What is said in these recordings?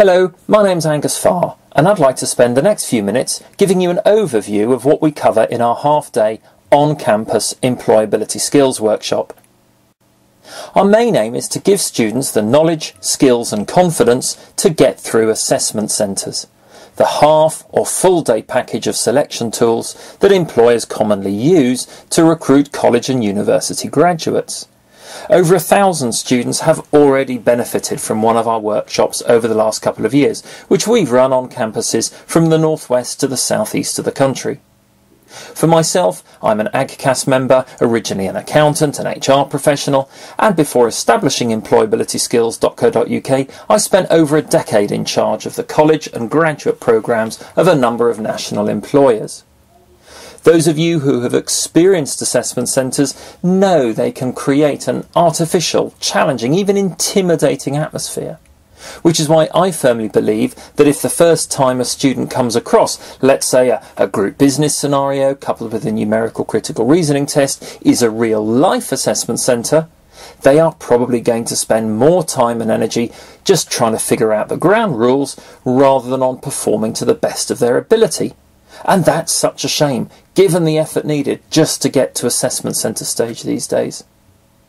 Hello, my name's Angus Farr, and I'd like to spend the next few minutes giving you an overview of what we cover in our half-day on-campus employability skills workshop. Our main aim is to give students the knowledge, skills and confidence to get through assessment centres, the half or full day package of selection tools that employers commonly use to recruit college and university graduates. Over 1,000 students have already benefited from one of our workshops over the last couple of years, which we've run on campuses from the northwest to the southeast of the country. For myself, I'm an AGCAS member, originally an accountant and HR professional, and before establishing employabilityskills.co.uk, I spent over a decade in charge of the college and graduate programmes of a number of national employers. Those of you who have experienced assessment centres know they can create an artificial, challenging, even intimidating atmosphere. Which is why I firmly believe that if the first time a student comes across, let's say a group business scenario coupled with a numerical critical reasoning test, is a real life assessment centre, they are probably going to spend more time and energy just trying to figure out the ground rules rather than on performing to the best of their ability. And that's such a shame, given the effort needed just to get to assessment centre stage these days.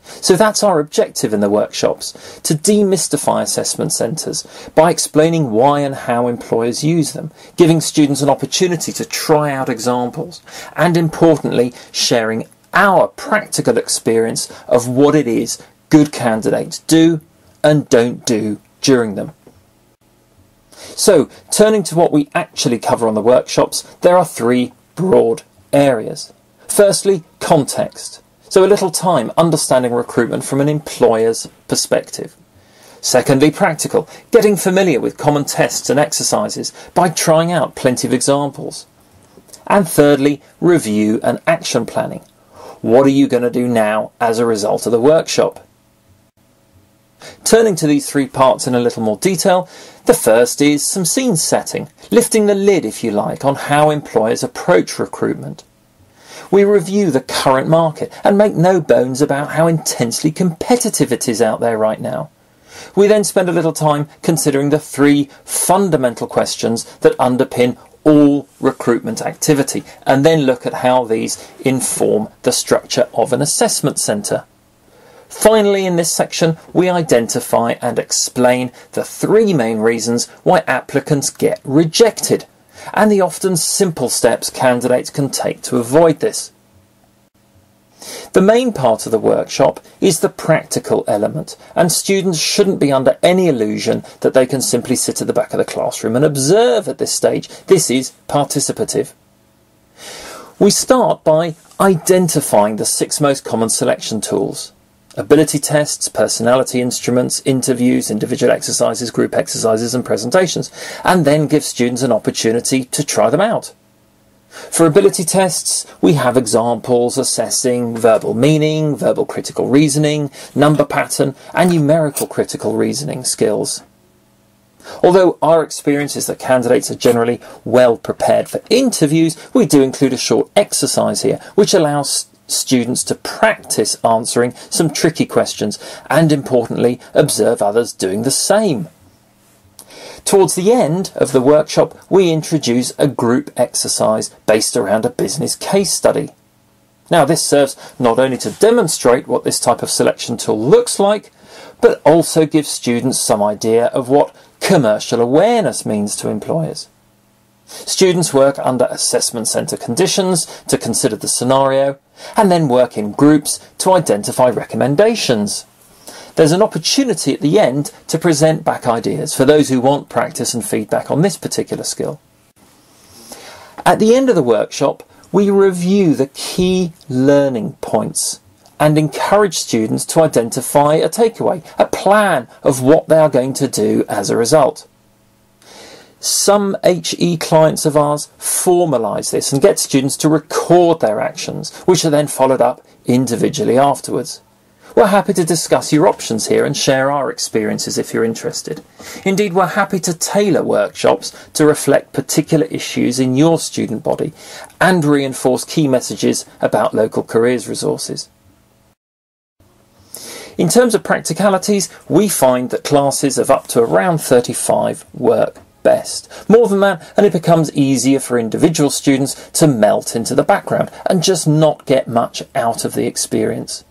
So that's our objective in the workshops, to demystify assessment centres by explaining why and how employers use them, giving students an opportunity to try out examples, and importantly, sharing our practical experience of what it is good candidates do and don't do during them. So, turning to what we actually cover on the workshops, there are three broad areas. Firstly, context. So a little time understanding recruitment from an employer's perspective. Secondly, practical, getting familiar with common tests and exercises by trying out plenty of examples. And thirdly, review and action planning. What are you going to do now as a result of the workshop? Turning to these three parts in a little more detail, the first is some scene setting, lifting the lid, if you like, on how employers approach recruitment. We review the current market and make no bones about how intensely competitive it is out there right now. We then spend a little time considering the three fundamental questions that underpin all recruitment activity, and then look at how these inform the structure of an assessment centre. Finally, in this section, we identify and explain the three main reasons why applicants get rejected, and the often simple steps candidates can take to avoid this. The main part of the workshop is the practical element, and students shouldn't be under any illusion that they can simply sit at the back of the classroom and observe at this stage. This is participative. We start by identifying the 6 most common selection tools: ability tests, personality instruments, interviews, individual exercises, group exercises and presentations, and then give students an opportunity to try them out. For ability tests, we have examples assessing verbal meaning, verbal critical reasoning, number pattern and numerical critical reasoning skills. Although our experience is that candidates are generally well prepared for interviews, we do include a short exercise here which allows students to practice answering some tricky questions and, importantly, observe others doing the same. Towards the end of the workshop, we introduce a group exercise based around a business case study. Now, this serves not only to demonstrate what this type of selection tool looks like, but also gives students some idea of what commercial awareness means to employers. Students work under assessment centre conditions to consider the scenario, and then work in groups to identify recommendations. There's an opportunity at the end to present back ideas for those who want practice and feedback on this particular skill. At the end of the workshop, we review the key learning points and encourage students to identify a takeaway, a plan of what they are going to do as a result. Some HE clients of ours formalise this and get students to record their actions, which are then followed up individually afterwards. We're happy to discuss your options here and share our experiences if you're interested. Indeed, we're happy to tailor workshops to reflect particular issues in your student body and reinforce key messages about local careers resources. In terms of practicalities, we find that classes of up to around 35 work best. More than that, and it becomes easier for individual students to melt into the background and just not get much out of the experience.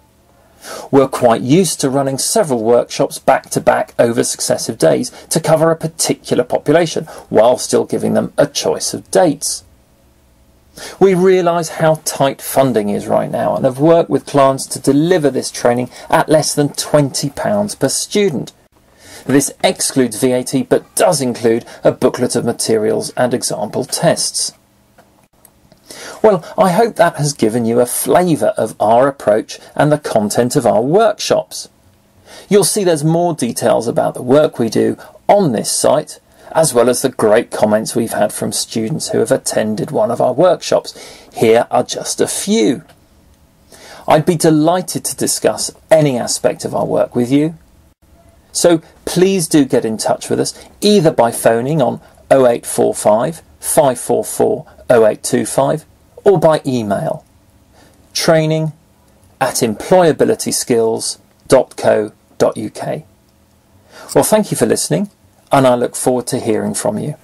We're quite used to running several workshops back to back over successive days to cover a particular population, while still giving them a choice of dates. We realise how tight funding is right now and have worked with clients to deliver this training at less than £20 per student. This excludes VAT but does include a booklet of materials and example tests. Well, I hope that has given you a flavour of our approach and the content of our workshops. You'll see there's more details about the work we do on this site, as well as the great comments we've had from students who have attended one of our workshops. Here are just a few. I'd be delighted to discuss any aspect of our work with you. So please do get in touch with us, either by phoning on 0845 544 0825 or by email training@employabilityskills.co.uk. Well, thank you for listening, and I look forward to hearing from you.